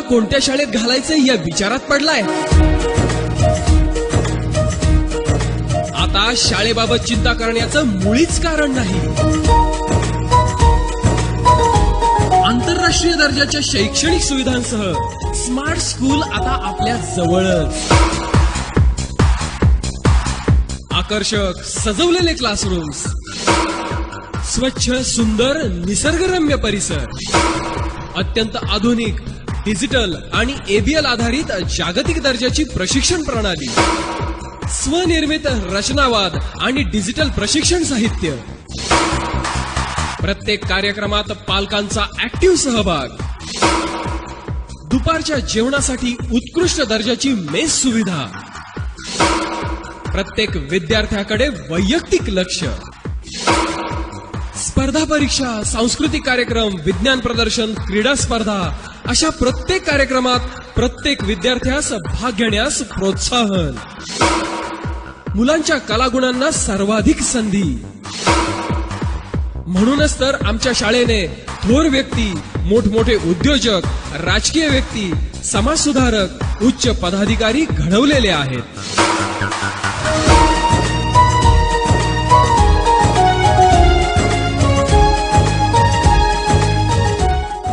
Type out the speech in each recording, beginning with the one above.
कोणत्या शाळेत घालायचं या विचारात पडलाय? आता शाळेबाबत चिंता करण्याचं मुळीच कारण नाही. आंतरराष्ट्रीय दर्जाच्या शैक्षणिक सुविधांसह स्मार्ट स्कूल आता आपल्या जवळच. आकर्षक सजवलेले क्लासरूम्स, स्वच्छ सुंदर निसर्गरम्य परिसर, अत्यंत आधुनिक डिजिटल आणि एबीएल आधारित जागतिक दर्जाची प्रशिक्षण प्रणाली, स्वनिर्मित रचनावाद आणि डिजिटल प्रशिक्षण साहित्य, प्रत्येक कार्यक्रमात पालकांचा ऍक्टिव्ह सहभाग, दुपारच्या जेवणासाठी उत्कृष्ट दर्जाची मेस सुविधा, प्रत्येक विद्यार्थ्याकडे वैयक्तिक लक्ष, स्पर्धा परीक्षा, सांस्कृतिक कार्यक्रम, विज्ञान प्रदर्शन, क्रीडा स्पर्धा अशा प्रत्येक कार्यक्रमात प्रत्येक विद्यार्थ्यास भाग घेण्यास प्रोत्साहन, मुलांच्या कलागुणांना सर्वाधिक संधी. म्हणूनच तर आमच्या शाळेने थोर व्यक्ती, मोठमोठे उद्योजक, राजकीय व्यक्ती, समाजसुधारक, उच्च पदाधिकारी घडवलेले आहेत.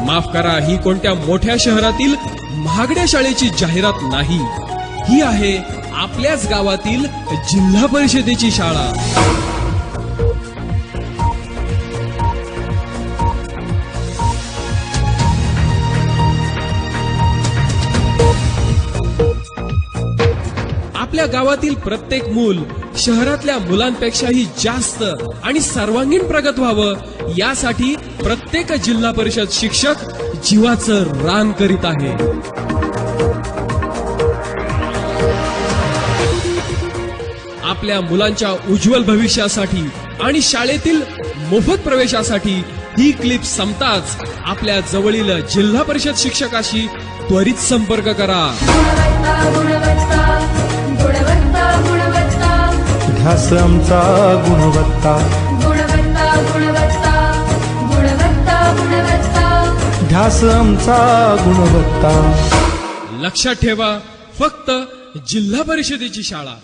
माफ करा, ही कोणत्या मोठ्या शहरातील महागड्या शाळेची जाहिरात नाही. ही आहे आपल्याच गावातील जिल्हा परिषदेची शाळा. आपल्या गावातील प्रत्येक मूल शहरातल्या मुलांपेक्षाही जास्त आणि सर्वांगीण प्रगत व्हावं, यासाठी प्रत्येक जिल्हा परिषद शिक्षक जीवाचं रान करीत आहे. आपल्या मुलांच्या उज्ज्वल भविष्यासाठी आणि शाळेतील मोफत प्रवेशासाठी ही क्लिप संपताच आपल्या जवळील जिल्हा परिषद शिक्षकाशी त्वरित संपर्क करा. ध्यास आमचा गुणवत्ता, ध्यास आमचा गुणवत्ता. लक्षात ठेवा, फक्त जिल्हा परिषदेची शाळा.